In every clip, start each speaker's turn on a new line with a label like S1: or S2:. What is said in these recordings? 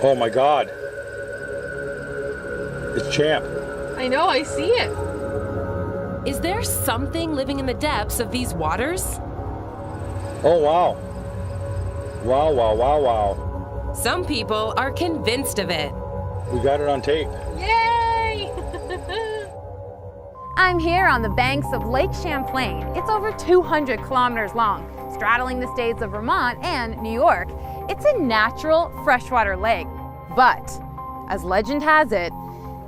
S1: Oh my God. It's Champ.
S2: I know, I see it.
S3: Is there something living in the depths of these waters?
S1: Oh wow. Wow, wow, wow, wow.
S3: Some people are convinced of it.
S1: We got it on tape.
S2: Yay!
S4: I'm here on the banks of Lake Champlain. It's over 200 kilometers long, straddling the states of Vermont and New York. It's a natural freshwater lake. But, as legend has it,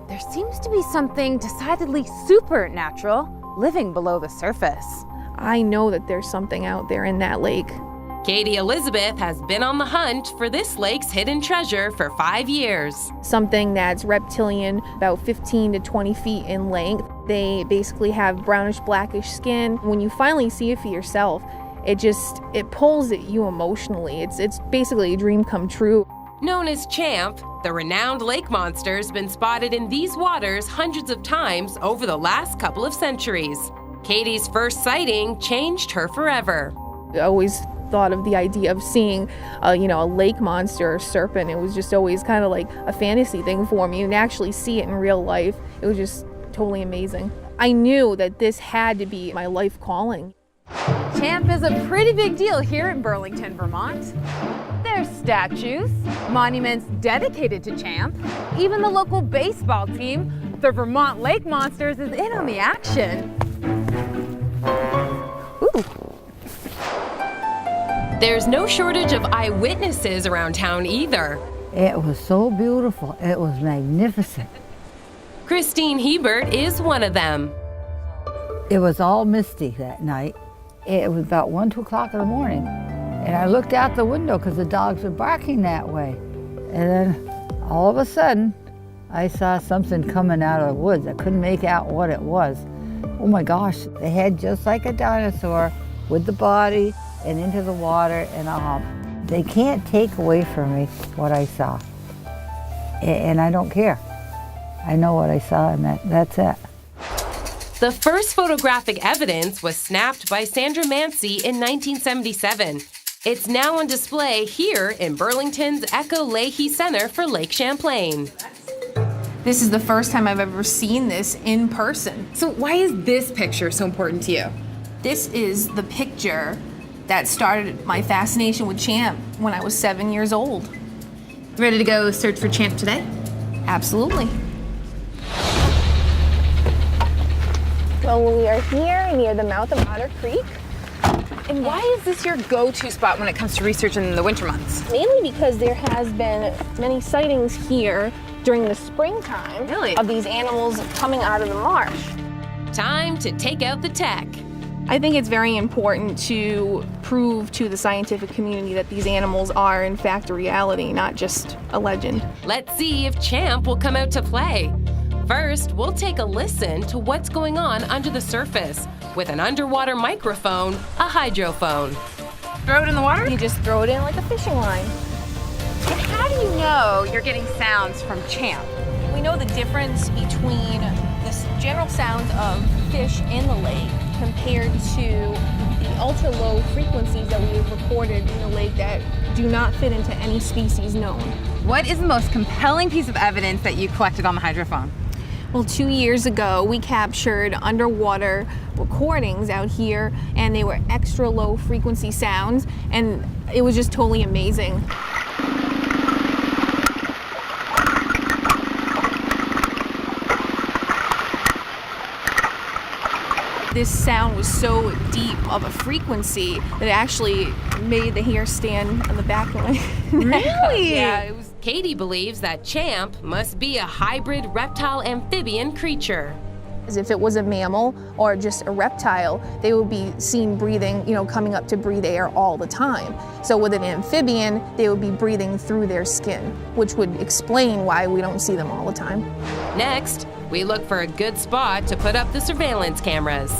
S4: there seems to be something decidedly supernatural living below the surface.
S2: I know that there's something out there in that lake.
S3: Katie Elizabeth has been on the hunt for this lake's hidden treasure for 5 years.
S2: Something that's reptilian, about 15 to 20 feet in length. They basically have brownish blackish skin. When you finally see it for yourself, it pulls at you emotionally. It's basically a dream come true.
S3: Known as Champ, the renowned lake monster has been spotted in these waters hundreds of times over the last couple of centuries. Katie's first sighting changed her forever.
S2: I always thought of the idea of seeing a lake monster or serpent. It was just always kind of like a fantasy thing for me, and to actually see it in real life, it was just totally amazing. I knew that this had to be my life calling.
S4: Champ is a pretty big deal here in Burlington, Vermont. There's statues, monuments dedicated to Champ. Even the local baseball team, the Vermont Lake Monsters, is in on the action. Ooh.
S3: There's no shortage of eyewitnesses around town either.
S5: It was so beautiful. It was magnificent.
S3: Christine Hebert is one of them.
S5: It was all misty that night. It was about 1, 2 o'clock in the morning. And I looked out the window because the dogs were barking that way. And then all of a sudden, I saw something coming out of the woods. I couldn't make out what it was. Oh my gosh, the head just like a dinosaur with the body and into the water. And they can't take away from me what I saw. And I don't care. I know what I saw, and that's it.
S3: The first photographic evidence was snapped by Sandra Mancy in 1977. It's now on display here in Burlington's Echo Leahy Center for Lake Champlain.
S2: This is the first time I've ever seen this in person.
S4: So why is this picture so important to you?
S2: This is the picture that started my fascination with Champ when I was 7 years old.
S4: Ready to go search for Champ today?
S2: Absolutely.
S6: Well, we are here near the mouth of Otter Creek.
S4: And why is this your go-to spot when it comes to research in the winter months?
S6: Mainly because there has been many sightings here during the springtime of these animals coming out of the marsh.
S3: Time to take out the tech.
S2: I think it's very important to prove to the scientific community that these animals are in fact a reality, not just a legend.
S3: Let's see if Champ will come out to play. First, we'll take a listen to what's going on under the surface with an underwater microphone, a hydrophone.
S4: Throw it in the water?
S6: You just throw it in like a fishing line.
S4: And how do you know you're getting sounds from Champ?
S6: We know the difference between the general sounds of fish in the lake compared to the ultra low frequencies that we have recorded in the lake that do not fit into any species known.
S4: What is the most compelling piece of evidence that you collected on the hydrophone?
S2: Well, 2 years ago, we captured underwater recordings out here, and they were extra low frequency sounds, and it was just totally amazing. This sound was so deep of a frequency that it actually made the hair stand on the back of my neck.
S4: Really?
S2: Yeah, it was.
S3: Katie believes that Champ must be a hybrid reptile-amphibian creature.
S2: As if it was a mammal or just a reptile, they would be seen breathing, coming up to breathe air all the time. So with an amphibian, they would be breathing through their skin, which would explain why we don't see them all the time.
S3: Next, we look for a good spot to put up the surveillance cameras.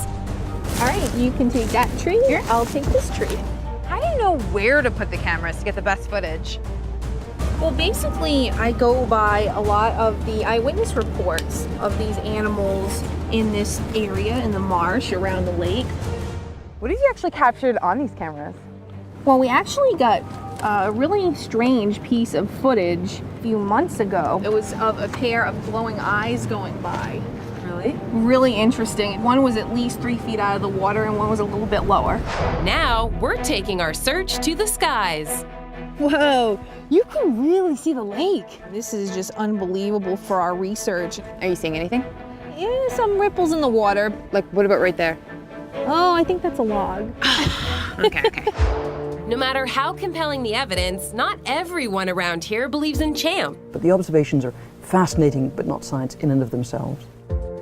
S6: All right, you can take that tree. Here, I'll take this tree.
S4: How do you know where to put the cameras to get the best footage?
S6: Well, basically, I go by a lot of the eyewitness reports of these animals in this area, in the marsh around the lake.
S4: What have you actually captured on these cameras?
S6: Well, we actually got
S2: a really strange piece of footage a few months ago. It was of a pair of glowing eyes going by.
S4: Really?
S2: Really interesting. One was at least 3 feet out of the water and one was a little bit lower.
S3: Now we're taking our search to the skies.
S6: Whoa, you can really see the lake.
S2: This is just unbelievable for our research.
S4: Are you seeing anything?
S2: Yeah, some ripples in the water.
S4: Like, what about right there?
S2: Oh, I think that's a log.
S4: Okay.
S3: No matter how compelling the evidence, not everyone around here believes in Champ.
S7: But the observations are fascinating, but not science in and of themselves.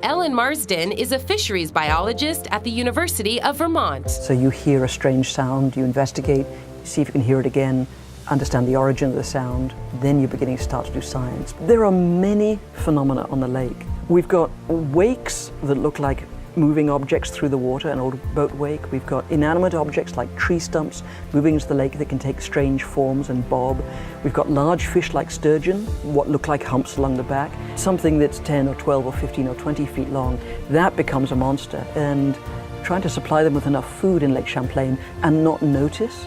S3: Ellen Marsden is a fisheries biologist at the University of Vermont.
S7: So you hear a strange sound, you investigate, see if you can hear it again, understand the origin of the sound, then you're beginning to start to do science. There are many phenomena on the lake. We've got wakes that look like moving objects through the water, an old boat wake. We've got inanimate objects like tree stumps moving into the lake that can take strange forms and bob. We've got large fish like sturgeon, what look like humps along the back. Something that's 10 or 12 or 15 or 20 feet long, that becomes a monster. And trying to supply them with enough food in Lake Champlain and not notice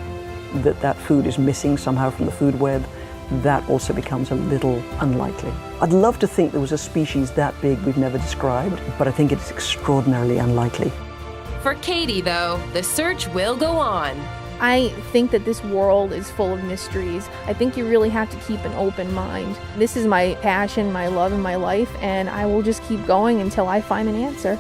S7: that that food is missing somehow from the food web, that also becomes a little unlikely. I'd love to think there was a species that big we've never described, but I think it's extraordinarily unlikely.
S3: For Katie, though, the search will go on.
S2: I think that this world is full of mysteries. I think you really have to keep an open mind. This is my passion, my love, and my life, and I will just keep going until I find an answer.